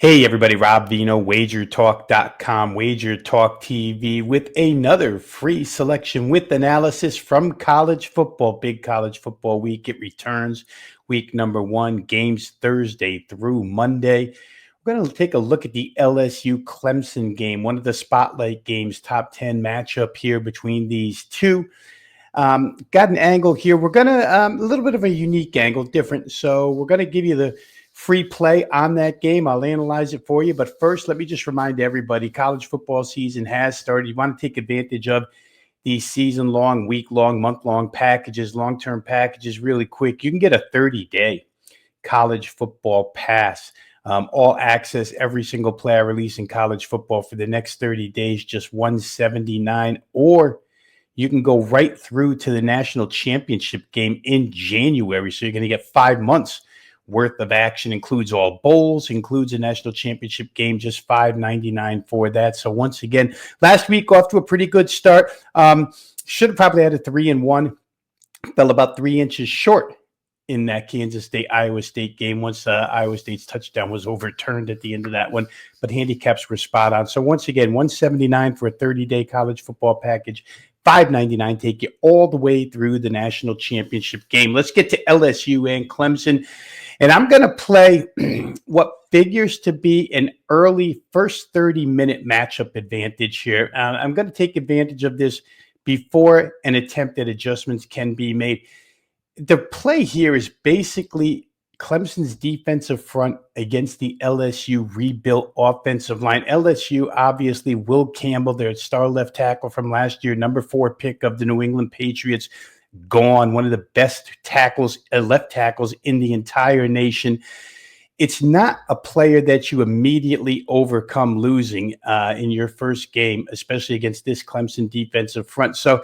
Hey everybody, Rob Vino, wagertalk.com, Wager Talk TV with another free selection with analysis from college football. Big college football week. It returns week number 1, games Thursday through Monday. We're going to take a look at the LSU Clemson game, one of the spotlight games, top 10 matchup here between these two. Got an angle here. We're going to, a little bit of a unique angle, different. So we're going to give you the free play on that game. I'll analyze it for you. But first, let me just remind everybody, college football season has started. You want to take advantage of these season-long, week-long, month-long packages, long-term packages really quick. You can get a 30-day college football pass. All access, every single player release in college football for the next 30 days, just $179. Or you can go right through to the national championship game in January. So you're going to get 5 months worth of action, includes all bowls, includes a national championship game, just $5.99 for that. So once again, last week off to a pretty good start. Should have probably had a 3-1. Fell about 3 inches short in that Kansas State Iowa State game once Iowa State's touchdown was overturned at the end of that one, but handicaps were spot on. So once again, $179 for a 30-day college football package, $5.99 take you all the way through the national championship game. Let's get to LSU and Clemson. And I'm going to play what figures to be an early first 30-minute matchup advantage here. I'm going to take advantage of this before an attempt at adjustments can be made. The play here is basically Clemson's defensive front against the LSU rebuilt offensive line. LSU, obviously, Will Campbell, their star left tackle from last year, number 4 pick of the New England Patriots, gone, one of the best tackles, left tackles in the entire nation. It's not a player that you immediately overcome losing in your first game, especially against this Clemson defensive front. So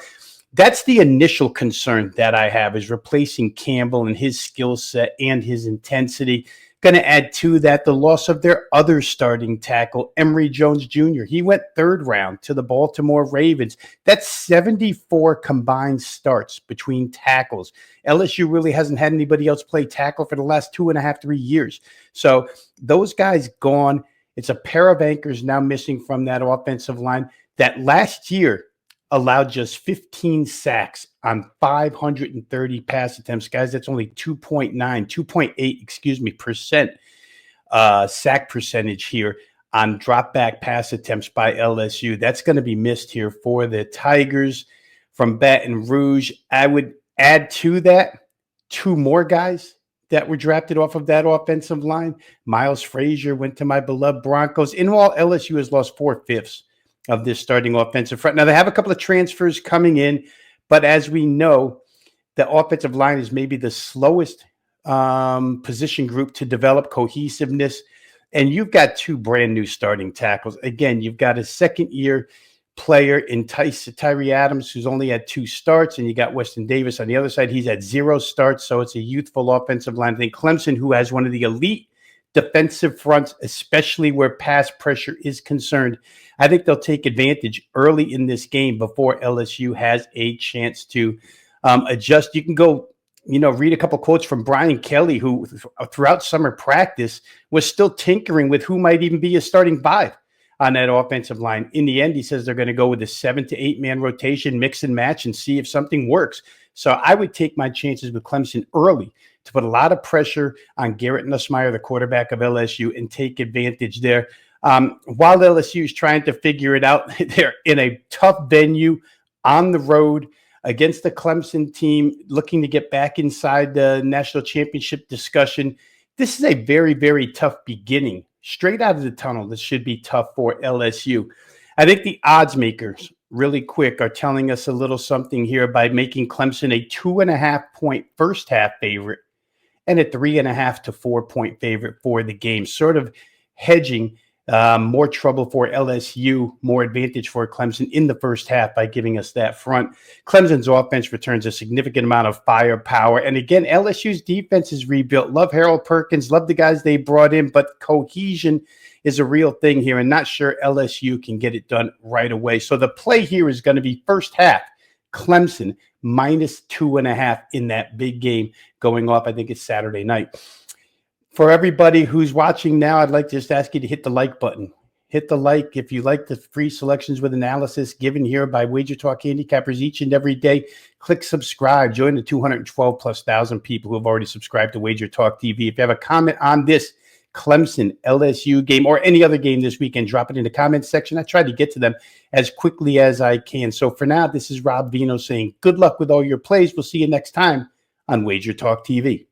that's the initial concern that I have, is replacing Campbell and his skill set and his intensity. Going to add to that the loss of their other starting tackle, Emory Jones Jr. He went 3rd round to the Baltimore Ravens. That's 74 combined starts between tackles. LSU really hasn't had anybody else play tackle for the last 2.5, 3 years. So those guys gone. It's a pair of anchors now missing from that offensive line that last year allowed just 15 sacks on 530 pass attempts. Guys, that's only 2.8 percent sack percentage here on drop back pass attempts by LSU. That's going to be missed here for the Tigers from Baton Rouge. I would add to that 2 more guys that were drafted off of that offensive line. Miles Frazier went to my beloved Broncos. In all, LSU has lost 4/5 of this starting offensive front. Now, they have a couple of transfers coming in, but as we know, the offensive line is maybe the slowest position group to develop cohesiveness. And you've got 2 brand new starting tackles. Again, you've got a second-year player in Tyree Adams, who's only had 2 starts, and you got Weston Davis on the other side. He's had 0 starts, so it's a youthful offensive line. I think Clemson, who has one of the elite defensive fronts, especially where pass pressure is concerned, I think they'll take advantage early in this game before LSU has a chance to adjust. You can go, read a couple quotes from Brian Kelly, who throughout summer practice was still tinkering with who might even be a starting 5 on that offensive line. In the end, he says they're going to go with a 7 to 8 man rotation, mix and match, and see if something works. So I would take my chances with Clemson early to put a lot of pressure on Garrett Nussmeier, the quarterback of LSU, and take advantage there. While LSU is trying to figure it out, they're in a tough venue on the road against the Clemson team, looking to get back inside the national championship discussion. This is a very, very tough beginning. Straight out of the tunnel, this should be tough for LSU. I think the odds makers, really quick, are telling us a little something here by making Clemson a 2.5-point first half favorite and a 3.5 to 4-point favorite for the game, sort of hedging more trouble for LSU, more advantage for Clemson in the first half by giving us that front. Clemson's offense returns a significant amount of firepower. And again, LSU's defense is rebuilt. Love Harold Perkins, love the guys they brought in, but cohesion is a real thing here, and not sure LSU can get it done right away. So the play here is going to be first half, Clemson minus 2.5 in that big game going off. I think it's Saturday night. For everybody who's watching now, I'd like to just ask you to hit the like button. Hit the like if you like the free selections with analysis given here by Wager Talk handicappers each and every day. Click subscribe. Join the 212 plus thousand people who have already subscribed to Wager Talk TV. If you have a comment on this Clemson LSU game or any other game this weekend, drop it in the comments section. I try to get to them as quickly as I can. So for now, this is Rob Vino saying good luck with all your plays. We'll see you next time on Wager Talk TV.